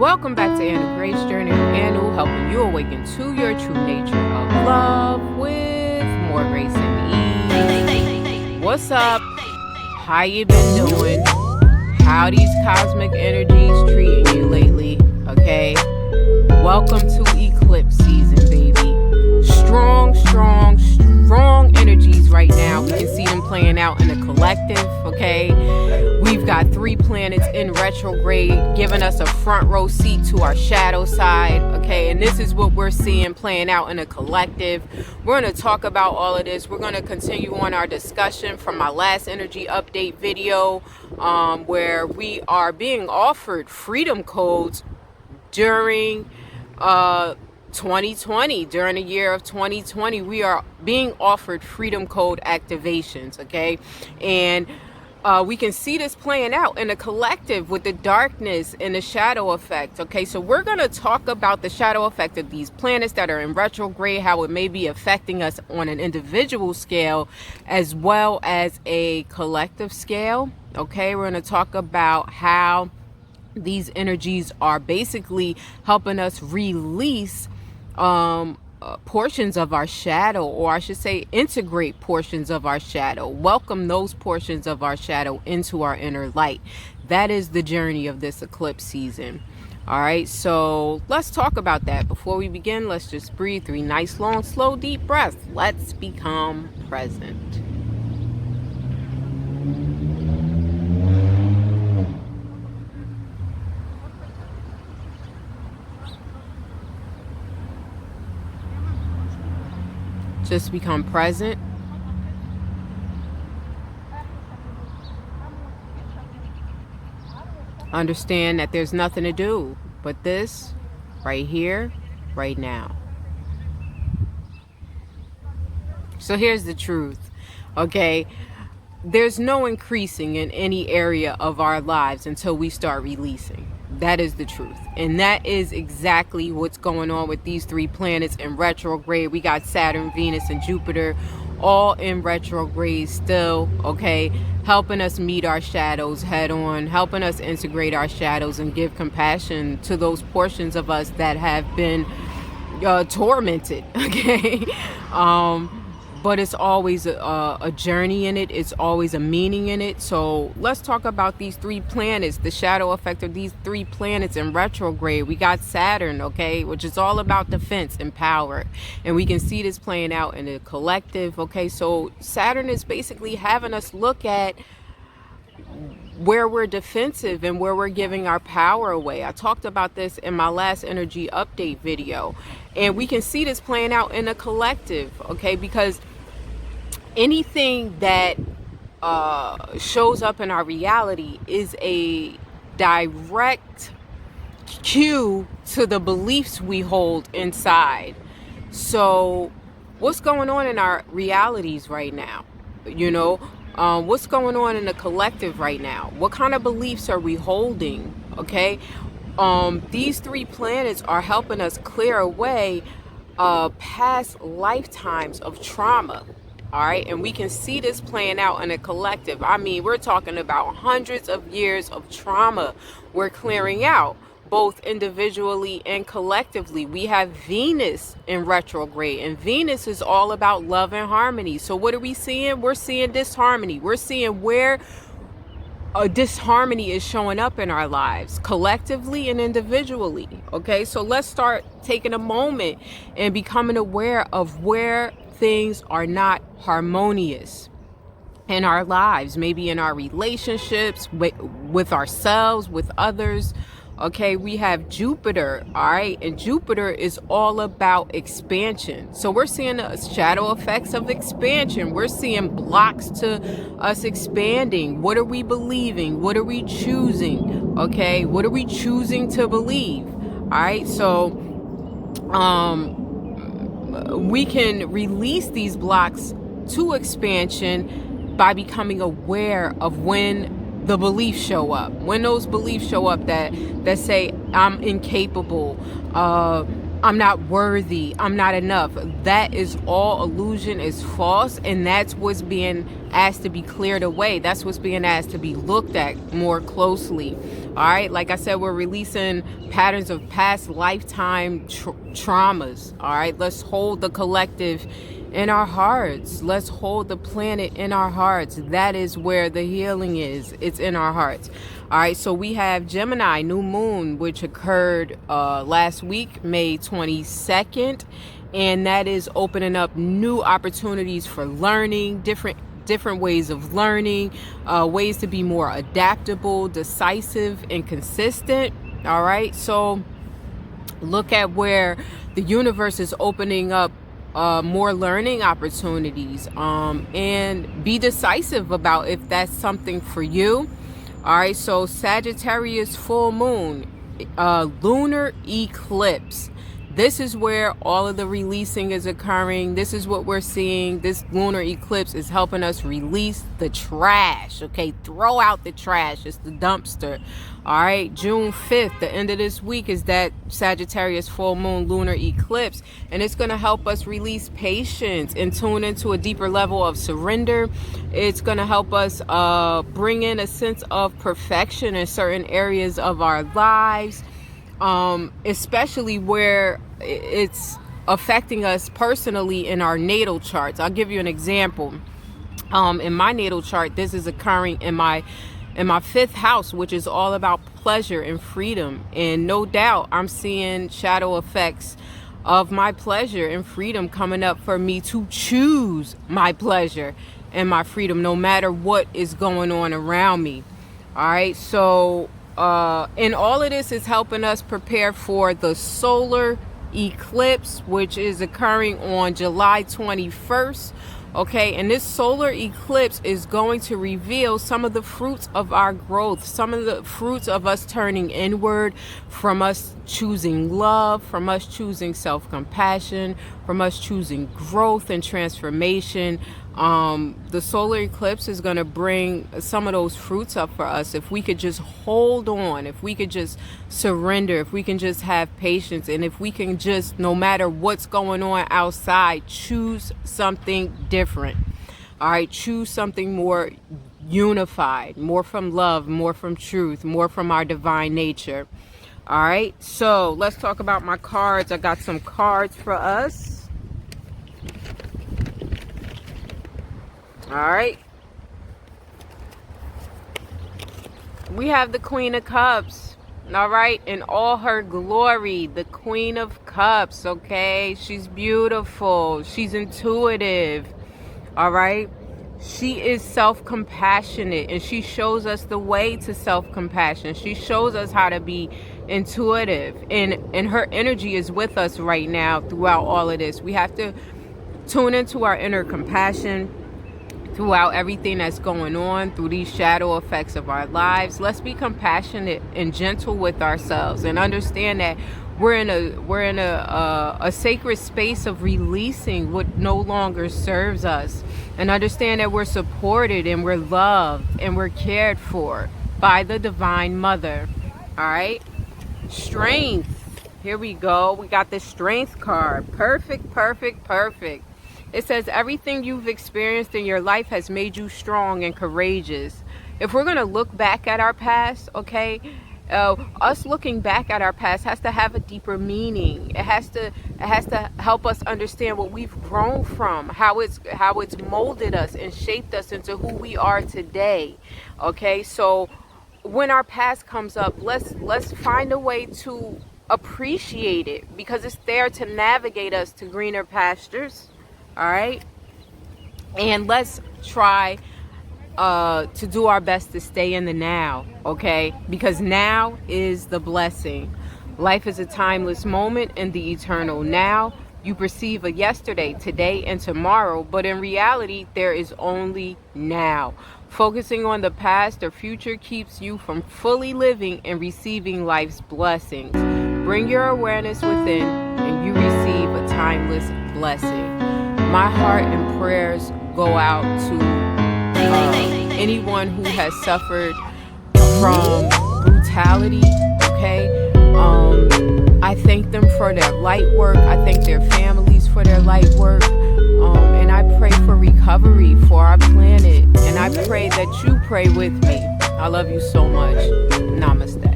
Welcome back to Anna Grace Journey with Anu, helping you awaken to your true nature of love with more grace and ease. What's up? How you been doing? How these cosmic energies treating you lately? Okay. Welcome to eclipse season, baby. Strong energies right now. We can see them playing out in the collective, okay? We've got 3 planets in retrograde, giving us a front row seat to our shadow side, okay? And this is what we're seeing playing out in the collective. We're going to talk about all of this. We're going to continue on our discussion from my last energy update video, where we are being offered freedom codes during 2020. During the year of 2020, we are being offered freedom code activations, okay? And we can see this playing out in the collective with the darkness and the shadow effect, okay? So we're going to talk about the shadow effect of these planets that are in retrograde, how it may be affecting us on an individual scale as well as a collective scale, okay? We're going to talk about how these energies are basically helping us release portions of our shadow, or I should say integrate portions of our shadow, welcome those portions of our shadow into our inner light. That is the journey of this eclipse season. All right, so let's talk about that. Before we begin, let's just breathe 3 nice, long, slow, deep breaths. Let's become present. Just become present. Understand that there's nothing to do but this right here, right now. So here's the truth, okay? There's no increasing in any area of our lives until we start releasing. That is the truth. And that is exactly what's going on with these 3 planets in retrograde. We got Saturn, Venus, and Jupiter all in retrograde still, okay? Helping us meet our shadows head on, helping us integrate our shadows and give compassion to those portions of us that have been tormented, okay? But it's always a journey in it. It's always a meaning in it. So let's talk about these 3 planets, the shadow effect of these 3 planets in retrograde. We got Saturn, okay, which is all about defense and power. And we can see this playing out in the collective, okay? So Saturn is basically having us look at where we're defensive and where we're giving our power away. I talked about this in my last energy update video. And we can see this playing out in a collective, okay? Because anything that shows up in our reality is a direct cue to the beliefs we hold inside. So what's going on in our realities right now? You know, what's going on in the collective right now? What kind of beliefs are we holding? Okay. These 3 planets are helping us clear away past lifetimes of trauma. All right. And we can see this playing out in a collective. I mean, we're talking about hundreds of years of trauma we're clearing out, both individually and collectively. We have Venus in retrograde, and Venus is all about love and harmony. So what are we seeing? We're seeing disharmony. We're seeing where a disharmony is showing up in our lives, collectively and individually. Okay, so let's start taking a moment and becoming aware of where things are not harmonious in our lives, maybe in our relationships with ourselves, with others. Okay, we have Jupiter, all right, and Jupiter is all about expansion. So we're seeing the shadow effects of expansion. We're seeing blocks to us expanding. What are we believing? What are we choosing? Okay, what are we choosing to believe? All right, so we can release these blocks to expansion by becoming aware of when the beliefs show up. When those beliefs show up that say I'm incapable, I'm not worthy, I'm not enough. That is all illusion, is false, and that's what's being asked to be cleared away. That's what's being asked to be looked at more closely. All right, like I said, we're releasing patterns of past lifetime traumas. All right, let's hold the collective in our hearts. Let's hold the planet in our hearts. That is where the healing is. It's in our hearts. All right, so we have Gemini New Moon, which occurred last week, May 22nd, and that is opening up new opportunities for learning, different ways of learning, ways to be more adaptable, decisive, and consistent. All right, so look at where the universe is opening up more learning opportunities, and be decisive about if that's something for you. All right, so Sagittarius full moon, lunar eclipse. This is where all of the releasing is occurring. This is what we're seeing. This lunar eclipse is helping us release the trash. Okay, throw out the trash. It's the dumpster. All right, June 5th, the end of this week, is that Sagittarius full moon lunar eclipse. And it's going to help us release patience and tune into a deeper level of surrender. It's going to help us bring in a sense of perfection in certain areas of our lives. Especially where it's affecting us personally in our natal charts. I'll give you an example. In my natal chart, this is occurring in my 5th house, which is all about pleasure and freedom. And no doubt I'm seeing shadow effects of my pleasure and freedom coming up for me to choose my pleasure and my freedom, no matter what is going on around me. All right, so and all of this is helping us prepare for the solar eclipse, which is occurring on July 21st. Okay, and this solar eclipse is going to reveal some of the fruits of our growth, some of the fruits of us turning inward, from us choosing love, from us choosing self-compassion, from us choosing growth and transformation. The solar eclipse is going to bring some of those fruits up for us if we could just hold on, if we could just surrender, if we can just have patience, and if we can just, no matter what's going on outside, choose something different. All right, choose something more unified, more from love, more from truth, more from our divine nature. All right, so let's talk about my cards. I got some cards for us. All right, we have the Queen of Cups. All right, in all her glory, the Queen of Cups. Okay, she's beautiful, she's intuitive. All right, she is self-compassionate, and she shows us the way to self-compassion. She shows us how to be intuitive, and her energy is with us right now throughout all of this. We have to tune into our inner compassion throughout everything that's going on, through these shadow effects of our lives. Let's be compassionate and gentle with ourselves, and understand that we're in a sacred space of releasing what no longer serves us, and understand that we're supported and we're loved and we're cared for by the Divine Mother. All right, strength. Here we go. We got the Strength card. Perfect, perfect, perfect. It says everything you've experienced in your life has made you strong and courageous. If we're going to look back at our past, okay, us looking back at our past has to have a deeper meaning. It has to help us understand what we've grown from, how it's molded us and shaped us into who we are today. Okay, so when our past comes up, let's find a way to appreciate it, because it's there to navigate us to greener pastures. All right, and let's try to do our best to stay in the now. Okay, because now is the blessing. Life is a timeless moment in the eternal now. You perceive a yesterday, today, and tomorrow, but in reality there is only now. Focusing on the past or future keeps you from fully living and receiving life's blessings. Bring your awareness within and you receive a timeless blessing. My heart and prayers go out to anyone who has suffered from brutality. Okay, I I thank them for their light work. I thank their families for their light work. And I pray for recovery for our planet. And I pray that you pray with me. I love you so much. Namaste.